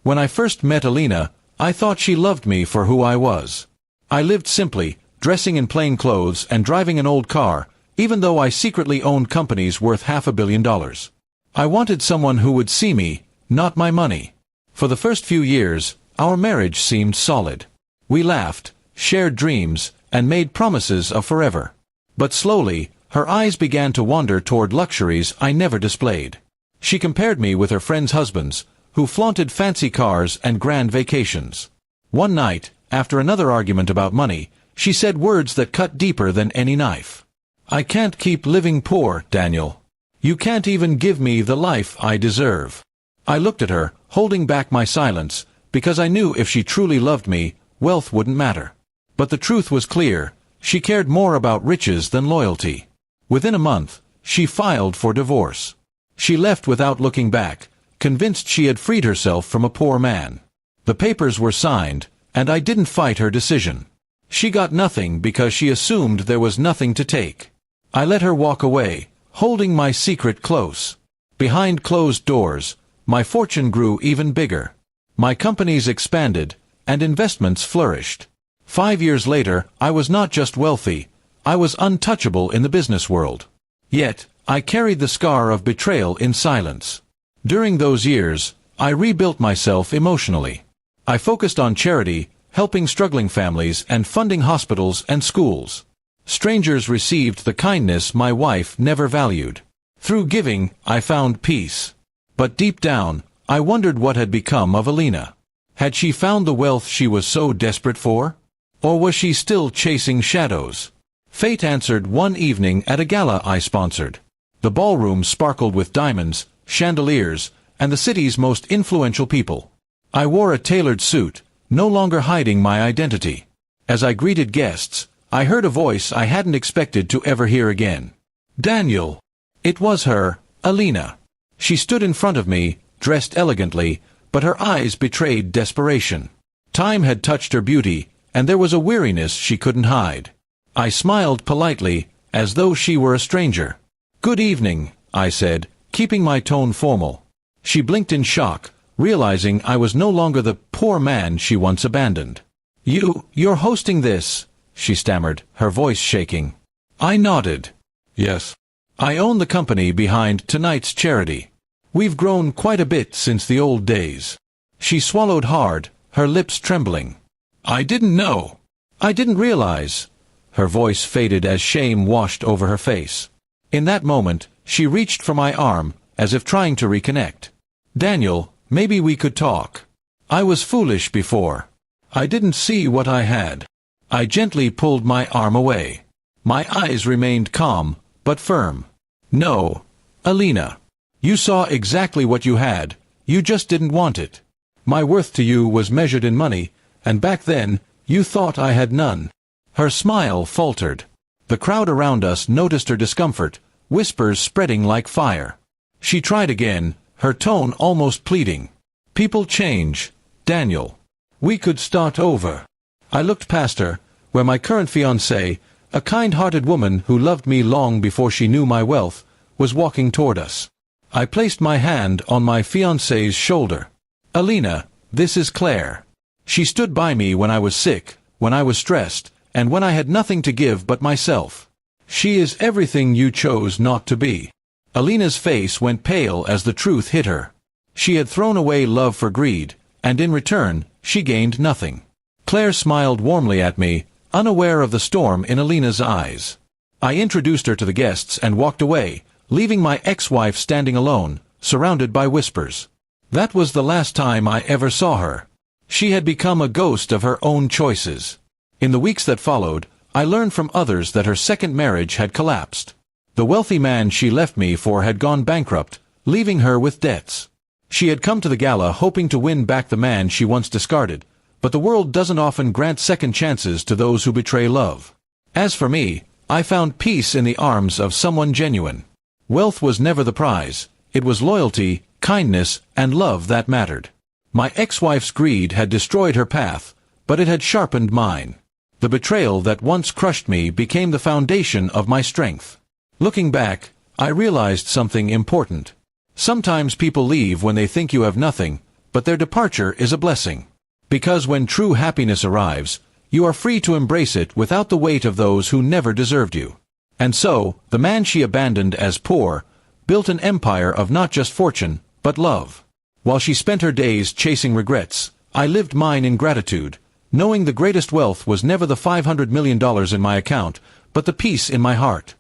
When I first met Alina, I thought she loved me for who I was. I lived simply, dressing in plain clothes and driving an old car, even though I secretly owned companies worth $500 million. I wanted someone who would see me, not my money. For the first few years, our marriage seemed solid. We laughed, shared dreams, and made promises of forever. But slowly, her eyes began to wander toward luxuries I never displayed. She compared me with her friends' husbands, who flaunted fancy cars and grand vacations. One night, after another argument about money, she said words that cut deeper than any knife. "I can't keep living poor, Daniel. You can't even give me the life I deserve." I looked at her, holding back my silence, because I knew if she truly loved me, wealth wouldn't matter. But the truth was clear. She cared more about riches than loyalty. Within a month, she filed for divorce. She left without looking back, convinced she had freed herself from a poor man. The papers were signed, and I didn't fight her decision. She got nothing because she assumed there was nothing to take. I let her walk away, holding my secret close. Behind closed doors, my fortune grew even bigger. My companies expanded, and investments flourished. 5 years later, I was not just wealthy, I was untouchable in the business world. Yet, I carried the scar of betrayal in silence. During those years, I rebuilt myself emotionally. I focused on charity, helping struggling families and funding hospitals and schools. Strangers received the kindness my wife never valued. Through giving, I found peace. But deep down, I wondered what had become of Alina. Had she found the wealth she was so desperate for? Or was she still chasing shadows? Fate answered one evening at a gala I sponsored. The ballroom sparkled with diamonds, chandeliers, and the city's most influential people. I wore a tailored suit, no longer hiding my identity. As I greeted guests, I heard a voice I hadn't expected to ever hear again. "Daniel!" It was her, Alina. She stood in front of me, dressed elegantly, but her eyes betrayed desperation. Time had touched her beauty, and there was a weariness she couldn't hide. I smiled politely, as though she were a stranger. "Good evening," I said, keeping my tone formal. She blinked in shock, realizing I was no longer the poor man she once abandoned. You're hosting this," she stammered, her voice shaking. I nodded. "Yes. I own the company behind tonight's charity. We've grown quite a bit since the old days." She swallowed hard, her lips trembling. "I didn't know. I didn't realize." Her voice faded as shame washed over her face. In that moment, she reached for my arm, as if trying to reconnect. "Daniel, maybe we could talk. I was foolish before. I didn't see what I had." I gently pulled my arm away. My eyes remained calm, but firm. "No, Alina. You saw exactly what you had, you just didn't want it. My worth to you was measured in money, and back then, you thought I had none." Her smile faltered. The crowd around us noticed her discomfort, whispers spreading like fire. She tried again, her tone almost pleading. "People change, Daniel. We could start over." I looked past her, where my current fiancée, a kind-hearted woman who loved me long before she knew my wealth, was walking toward us. I placed my hand on my fiancée's shoulder. "Alina, this is Claire. She stood by me when I was sick, when I was stressed, and when I had nothing to give but myself. She is everything you chose not to be." Alina's face went pale as the truth hit her. She had thrown away love for greed, and in return, she gained nothing. Claire smiled warmly at me, unaware of the storm in Alina's eyes. I introduced her to the guests and walked away, leaving my ex-wife standing alone, surrounded by whispers. That was the last time I ever saw her. She had become a ghost of her own choices. In the weeks that followed, I learned from others that her second marriage had collapsed. The wealthy man she left me for had gone bankrupt, leaving her with debts. She had come to the gala hoping to win back the man she once discarded, but the world doesn't often grant second chances to those who betray love. As for me, I found peace in the arms of someone genuine. Wealth was never the prize. It was loyalty, kindness, and love that mattered. My ex-wife's greed had destroyed her path, but it had sharpened mine. The betrayal that once crushed me became the foundation of my strength. Looking back, I realized something important. Sometimes people leave when they think you have nothing, but their departure is a blessing. Because when true happiness arrives, you are free to embrace it without the weight of those who never deserved you. And so, the man she abandoned as poor built an empire of not just fortune, but love. While she spent her days chasing regrets, I lived mine in gratitude, knowing the greatest wealth was never the $500 million in my account, but the peace in my heart.